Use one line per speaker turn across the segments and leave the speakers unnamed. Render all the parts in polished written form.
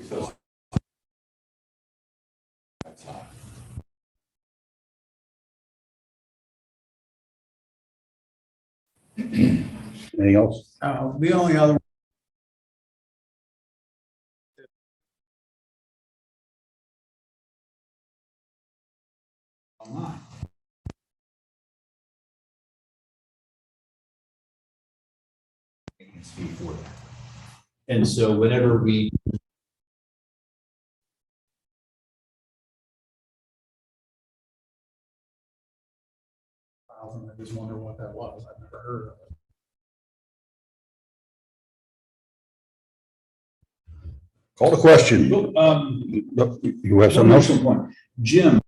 So
Anything else?
the only other online. Maintenance fee for that. And so whenever we
I just wonder what that was. I've never heard of it.
Call the question. You have something else?
Jim,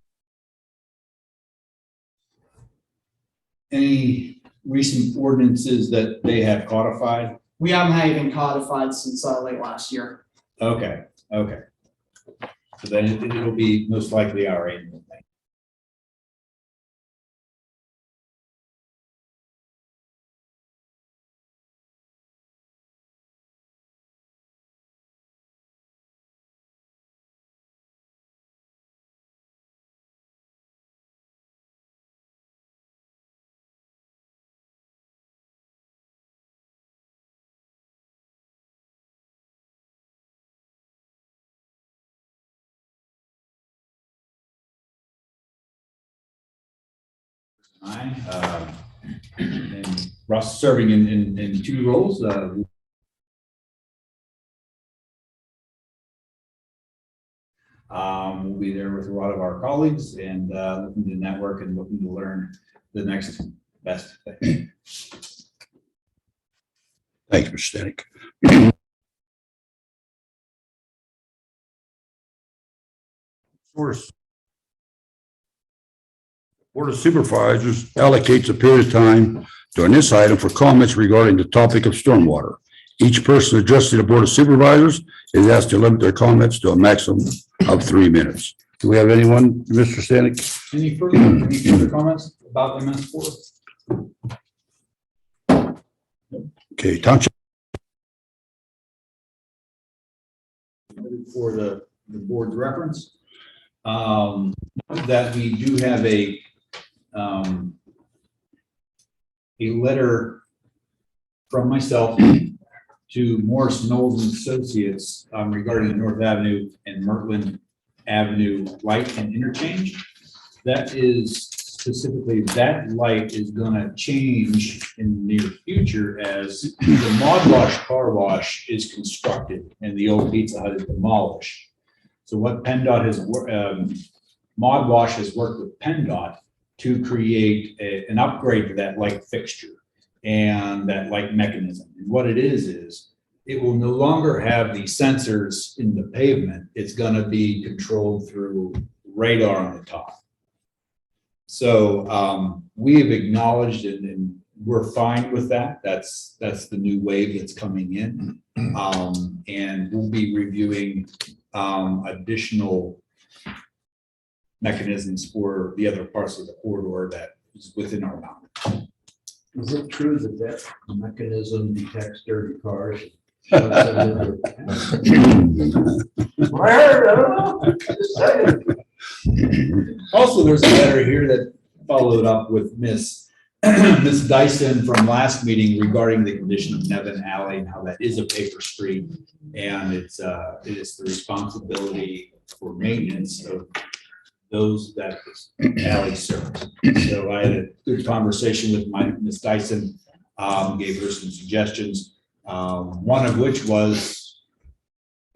any recent ordinances that they have codified?
We haven't had anything codified since late last year.
Okay, okay. So then it'll be most likely our annual thing. And Russ serving in two roles. We'll be there with a lot of our colleagues and looking to network and looking to learn the next best thing.
Thank you, Mr. Stanek. Source. Board of Supervisors allocates a period of time during this item for comments regarding the topic of stormwater. Each person addressing the Board of Supervisors is asked to limit their comments to a maximum of 3 minutes. Do we have anyone, Mr. Stanek?
Any further comments about MS4?
Okay, Township.
For the board's reference, that we do have a letter from myself to Morris Knowles and Associates regarding the North Avenue and Mertland Avenue light and interchange. That is specifically, that light is gonna change in the near future as the Mod Wash car wash is constructed and the old Pizza Hut is demolished. So what PennDOT has, Mod Wash has worked with PennDOT to create an upgrade to that light fixture and that light mechanism. And what it is it will no longer have the sensors in the pavement. It's gonna be controlled through radar on the top. So we have acknowledged and we're fine with that. That's the new wave that's coming in. And we'll be reviewing additional mechanisms for the other parts of the corridor that is within our boundaries.
Is it true that that mechanism detects dirty cars?
Also, there's a letter here that followed up with Miss Dyson from last meeting regarding the condition of Nevin Alley and how that is a paper street. And it is the responsibility for maintenance of those that alley serves. So I had a good conversation with Miss Dyson, gave her some suggestions. One of which was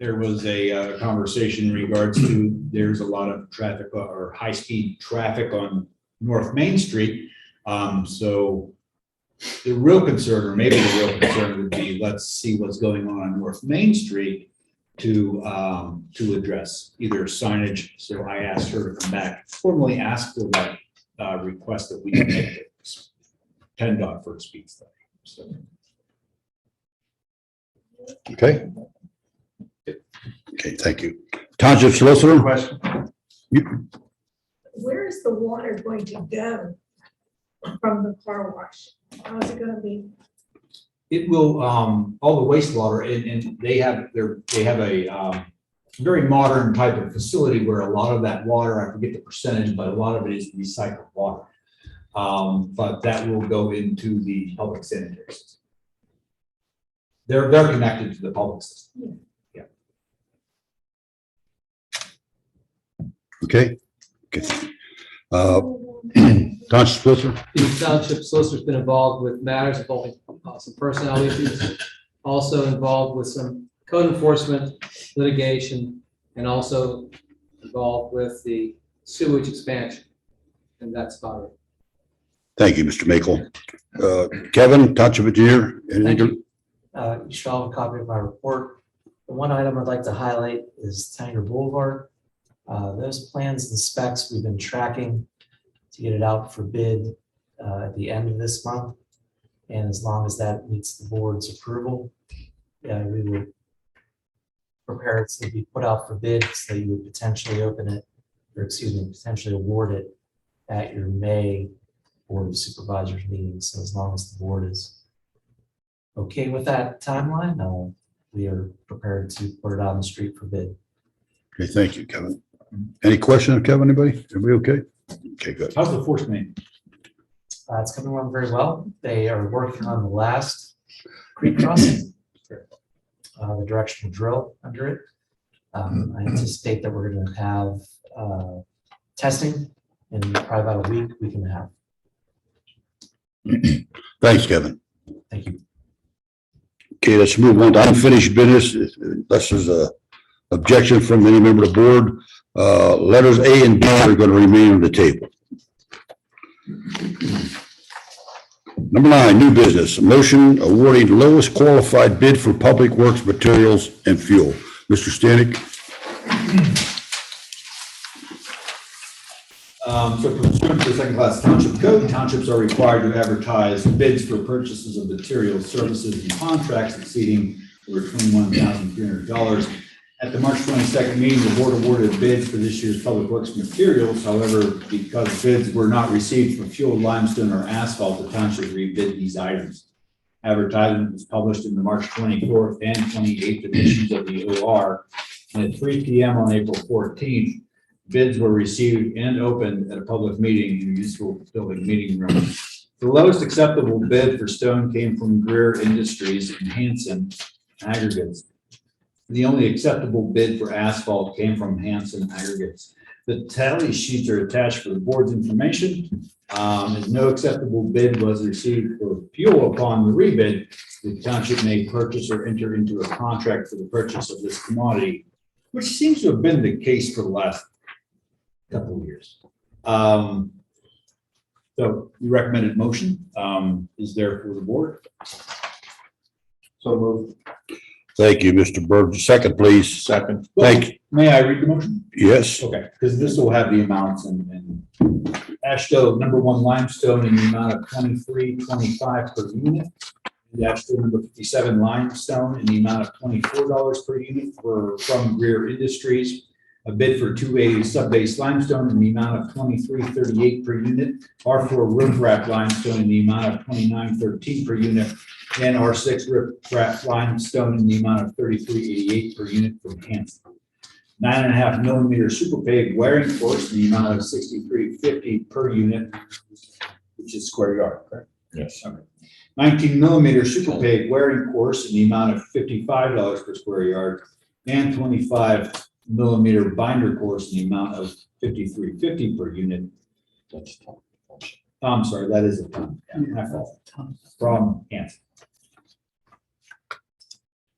there was a conversation in regards to there's a lot of traffic or high-speed traffic on North Main Street. So the real concern, or maybe the real concern, would be let's see what's going on North Main Street to address either signage. So I asked her to come back, formally ask for that request that we can make it PennDOT for a speed study. So.
Okay. Okay, thank you. Township Solicitor?
Question.
Where is the water going to go from the car wash? How's it gonna be?
It will, all the wastewater, and they have very modern type of facility where a lot of that water, I forget the percentage, but a lot of it is recycled water. But that will go into the public sanitary system. They're connected to the public system.
Okay. Township Solicitor?
The township solicitor's been involved with matters involving some personnel issues, also involved with some code enforcement, litigation, and also involved with the sewage expansion. And that's about it.
Thank you, Mr. Makel. Kevin, Township Engineer? anything to-
You should all have a copy of my report. The one item I'd like to highlight is Tanger Boulevard. Those plans and specs we've been tracking to get it out for bid at the end of this month. And as long as that meets the board's approval, we would prepare it to be put out for bid so that you would potentially open it, or excuse me, potentially award it at your May Board of Supervisors meeting. So as long as the board is okay with that timeline, we are prepared to put it out on the street for bid.
Okay, thank you, Kevin. Any questions, Kevin? Anybody? Everybody okay? Okay, good.
How's the force main?
It's coming along very well. They are working on the last creek crossing. The directional drill under it. I anticipate that we're going to have testing in probably about a week, week and a half.
Thanks, Kevin.
Thank you.
Okay, let's move on to unfinished business. Unless there's a objection from any member of the board. Letters A and B are going to remain on the table. Number 9, new business. Motion awarding lowest qualified bid for public works materials and fuel. Mr. Stanek?
So pursuant to the second class township code, townships are required to advertise bids for purchases of materials, services, and contracts exceeding over $21,300. At the March 22nd meeting, the board awarded bids for this year's public works materials. However, because bids were not received for fuel, limestone, or asphalt, the township rebid these items. Advertisement was published in the March 24th and 28th editions of the OR. And at 3 p.m. on April 14th, bids were received and opened at a public meeting in the municipal building meeting room. The lowest acceptable bid for stone came from Greer Industries in Hanson Aggregates. The only acceptable bid for asphalt came from Hanson Aggregates. The tally sheets are attached for the board's information. As no acceptable bid was received for fuel upon the rebid, the township may purchase or enter into a contract for the purchase of this commodity, which seems to have been the case for the last couple of years. So the recommended motion is there for the board.
So moved.
Thank you, Mr. Bird. Second, please.
Second.
Thank you.
May I read the motion?
Yes.
Okay, because this will have the amounts and Ashto number 1 limestone in the amount of $23.25 per unit. And Ashto number 57 limestone in the amount of $24 per unit from Greer Industries. A bid for 280 sub-base limestone in the amount of $23.38 per unit. R4 riprap limestone in the amount of $29.13 per unit. And R6 riprap limestone in the amount of $33.88 per unit from Hanson. 9.5 millimeter super paved wearing course in the amount of $63.50 per unit, which is square yard, correct?
Yes.
Okay. 19 millimeter super paved wearing course in the amount of $55 per square yard, and 25 millimeter binder course in the amount of $53.50 per unit. I'm sorry, that is a ton. Yeah, my fault. From Hanson.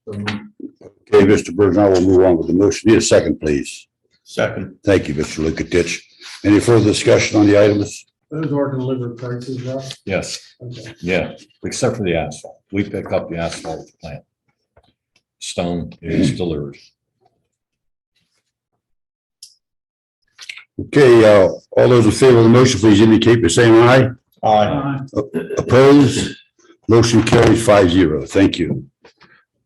Okay, Mr. Bird, now we'll move on with the motion. Need a second, please.
Second.
Thank you, Mr. Lukatich. Any further discussion on the items?
Those are delivered prices, Russ?
Yes,
Okay.
yeah, except for the asphalt. We pick up the asphalt at the plant. Stone is delivered.
Okay, all those in favor of the motion, please indicate by saying aye.
Aye.
Opposed? Motion carries 5-0. Thank you.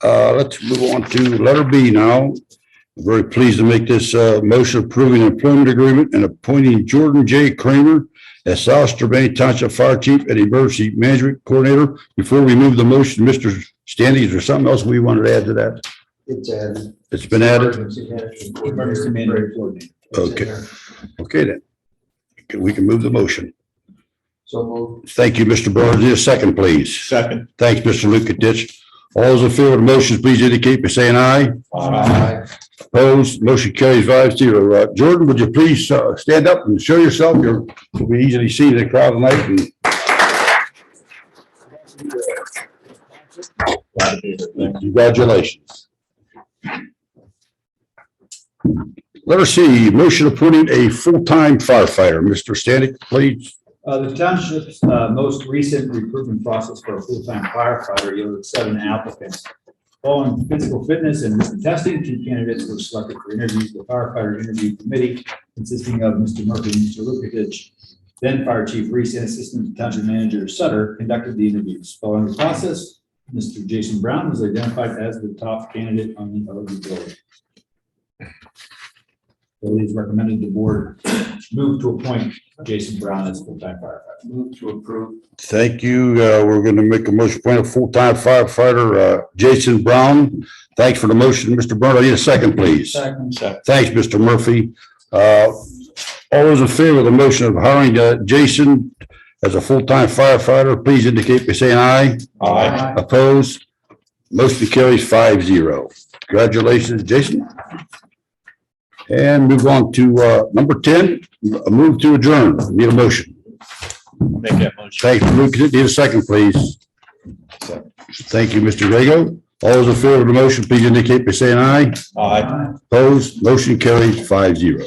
Let's move on to letter B now. I'm very pleased to make this motion approving an employment agreement and appointing Jordan J. Kramer as South Strabane Township Fire Chief and Emergency Management Coordinator. Before we move the motion, Mr. Standing, is there something else we wanted to add to that?
It's added.
It's been added?
Emergency management
Emergency management coordinator.
It's in
Okay.
there.
Okay then. We can move the motion.
So moved.
Thank you, Mr. Burns. Need a second, please.
Second.
Thanks, Mr. Lukatich. All those in favor of the motion, please indicate by saying aye.
Aye.
Opposed, motion carries 5-0. Jordan, would you please stand up and show yourself? You'll be easily seen in the crowd tonight. And congratulations. Letter C, motion appointing a full-time firefighter. Mr. Stanek, please.
The township's most recent recruitment process for a full-time firefighter yielded 7 applicants. Following physical fitness and written testing, 2 candidates were selected for interviews. The firefighter interview committee, consisting of Mr. Murphy and Mr. Lukatich, then Fire Chief Reese and Assistant Township Manager Sutter, conducted the interviews. Following the process, Mr. Jason Brown was identified as the top candidate on the eligibility. So it is recommended the board move to appoint Jason Brown as full-time firefighter.
Move to approve.
Thank you. We're going to make a motion to appoint a full-time firefighter, Jason Brown. Thanks for the motion, Mr. Burns. I need a second, please.
Second.
Thanks, Mr. Murphy. All those in favor of the motion of hiring Jason as a full-time firefighter, please indicate by saying aye.
Aye.
Opposed? Motion carries 5-0. Congratulations, Jason. And move on to number 10, a move to adjourn. Need a motion.
Make that motion.
Thanks, Luke. Need a second, please. Thank you, Mr. Rego. All those in favor of the motion, please indicate by saying aye.
Aye.
Opposed? Motion carries 5-0.